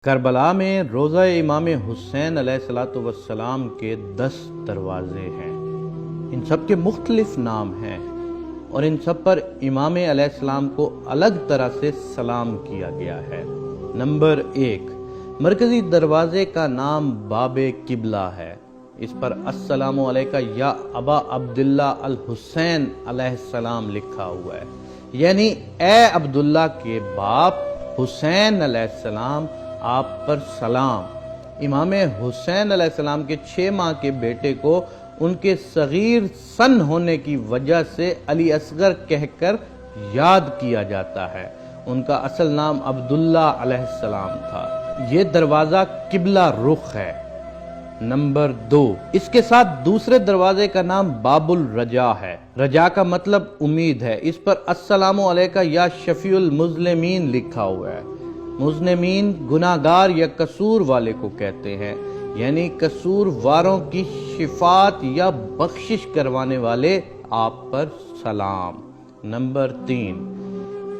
کربلا میں روضہ امام حسین علیہ السلام کے 10 دروازے ہیں۔ ان سب کے مختلف نام ہیں اور ان سب پر امام علیہ السلام کو الگ طرح سے سلام کیا گیا ہے۔ نمبر 1، مرکزی دروازے کا نام باب قبلہ ہے۔ اس پر السلام علیکہ یا ابا عبداللہ الحسین علیہ السلام لکھا ہوا ہے، یعنی اے عبداللہ کے باپ حسین علیہ السلام، آپ پر سلام۔ امام حسین علیہ السلام کے 6 ماہ کے بیٹے کو ان کے صغیر سن ہونے کی وجہ سے علی اصغر کہہ کر یاد کیا جاتا ہے۔ ان کا اصل نام عبداللہ علیہ السلام تھا۔ یہ دروازہ قبلہ رخ ہے۔ نمبر 2، اس کے ساتھ دوسرے دروازے کا نام باب الرجا ہے۔ رجا کا مطلب امید ہے۔ اس پر السلام علیکہ یا شفیع المذنبین لکھا ہوا ہے۔ مذنبین گناہگار یا قصور والے کو کہتے ہیں، یعنی قصور واروں کی شفاعت یا بخشش کروانے والے، آپ پر سلام۔ نمبر 3،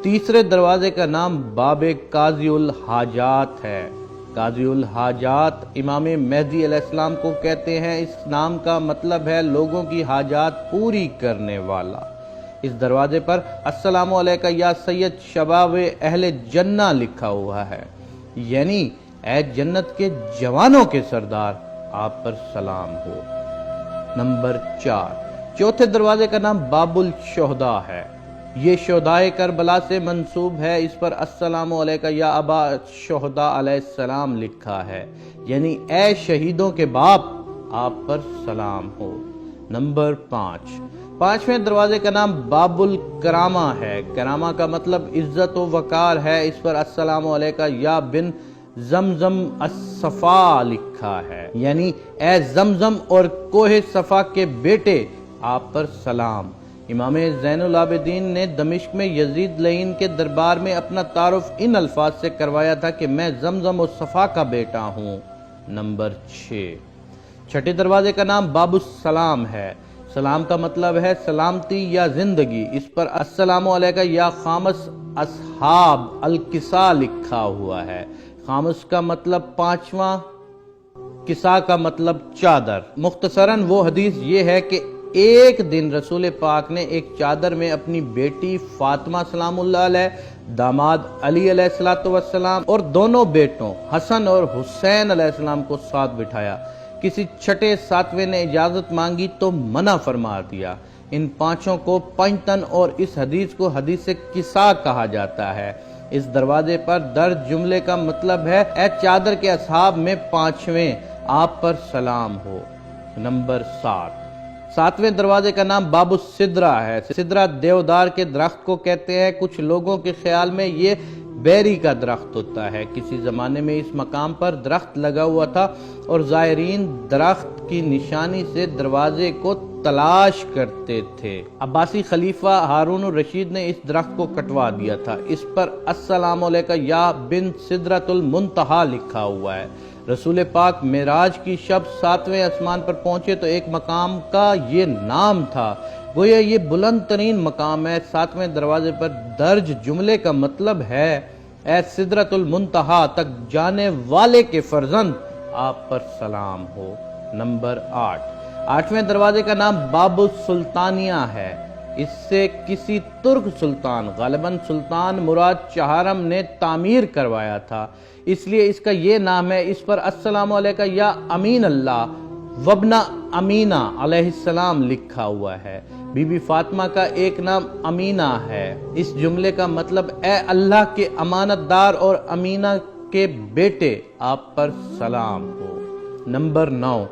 تیسرے دروازے کا نام باب قاضی الحاجات ہے۔ قاضی الحاجات امام مہدی علیہ السلام کو کہتے ہیں۔ اس نام کا مطلب ہے لوگوں کی حاجات پوری کرنے والا۔ اس دروازے پر السلام علیکہ یا سید شباب اہل جنہ لکھا ہوا ہے، یعنی اے جنت کے جوانوں کے سردار، آپ پر سلام ہو۔ نمبر 4، چوتھے دروازے کا نام باب الشہداء ہے۔ یہ شہدائے کربلا سے منسوب ہے۔ اس پر السلام علیکہ یا ابا شہداء علیہ السلام لکھا ہے، یعنی اے شہیدوں کے باپ، آپ پر سلام ہو۔ نمبر 5، پانچویں دروازے کا نام باب الکرامہ ہے۔ کرامہ کا مطلب عزت و وقار ہے۔ اس پر السلام علیکہ یا بن زمزم الصفا لکھا ہے، یعنی اے زمزم اور کوہ صفا کے بیٹے، آپ پر سلام۔ امام زین العابدین نے دمشق میں یزید لعین کے دربار میں اپنا تعارف ان الفاظ سے کروایا تھا کہ میں زمزم و صفا کا بیٹا ہوں۔ نمبر 6، چھٹے دروازے کا نام باب السلام ہے۔ سلام کا مطلب ہے سلامتی یا زندگی۔ اس پر السلام علیکہ یا خامس اصحاب الکسا لکھا ہوا ہے۔ خامس کا مطلب 5واں، کسا کا مطلب چادر۔ مختصراً وہ حدیث یہ ہے کہ ایک دن رسول پاک نے ایک چادر میں اپنی بیٹی فاطمہ سلام اللہ علیہ، داماد علی علیہ السلام اور دونوں بیٹوں حسن اور حسین علیہ السلام کو ساتھ بٹھایا۔ کسی چھٹے ساتویں نے اجازت مانگی تو منع فرما دیا۔ ان پانچوں کو پنجتن اور اس حدیث کو حدیث کسا کہا جاتا ہے۔ اس دروازے پر درج جملے کا مطلب ہے اے چادر کے اصحاب میں 5ویں، آپ پر سلام ہو۔ نمبر 7، ساتویں دروازے کا نام باب السدرہ ہے۔ سدرہ دیودار کے درخت کو کہتے ہیں۔ کچھ لوگوں کے خیال میں یہ بیری کا درخت ہوتا ہے۔ کسی زمانے میں اس مقام پر درخت لگا ہوا تھا اور زائرین درخت کی نشانی سے دروازے کو تلاش کرتے تھے۔ عباسی خلیفہ ہارون الرشید نے اس درخت کو کٹوا دیا تھا۔ اس پر السلام علیکہ یا بن سدرۃ المنتہا لکھا ہوا ہے۔ رسول پاک معراج کی شب 7ویں آسمان پر پہنچے تو ایک مقام کا یہ نام تھا، گویا یہ بلند ترین مقام ہے۔ 7ویں دروازے پر درج جملے کا مطلب ہے اے سدرۃ المنتہا تک جانے والے کے فرزند، آپ پر سلام ہو۔ نمبر 8، 8ویں دروازے کا نام باب السلطانیہ ہے۔ اس سے کسی ترک سلطان، غالباً سلطان مراد چہارم نے تعمیر کروایا تھا، اس لیے اس کا یہ نام ہے۔ اس پر السلام علیکہ یا امین اللہ وابن امینہ علیہ السلام لکھا ہوا ہے۔ بی بی فاطمہ کا ایک نام امینہ ہے۔ اس جملے کا مطلب اے اللہ کے امانت دار اور امینہ کے بیٹے، آپ پر سلام ہو۔ نمبر 9،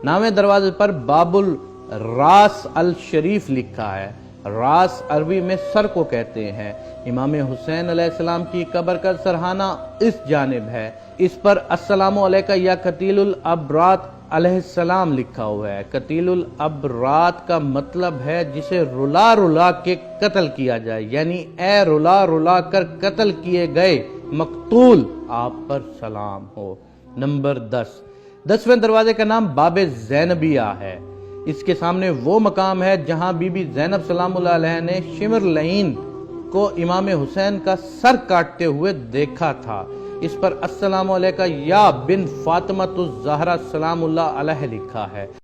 9ویں دروازے پر باب الراس الشریف لکھا ہے۔ راس عربی میں سر کو کہتے ہیں۔ امام حسین علیہ السلام کی قبر کا سرحانہ اس جانب ہے۔ اس پر السلام علیکہ یا قتیل الابرات علیہ السلام لکھا ہوا ہے۔ قتیل الابرات کا مطلب ہے جسے رلا رلا کے قتل کیا جائے، یعنی اے رلا رلا کر قتل کیے گئے مقتول، آپ پر سلام ہو۔ نمبر 10، 10ویں دروازے کا نام باب زینبیہ ہے۔ اس کے سامنے وہ مقام ہے جہاں بی بی زینب سلام اللہ علیہ نے شمر لعین کو امام حسین کا سر کاٹتے ہوئے دیکھا تھا۔ اس پر السلام علیکہ یا بن فاطمۃ الزہرا سلام اللہ علیہ لکھا ہے۔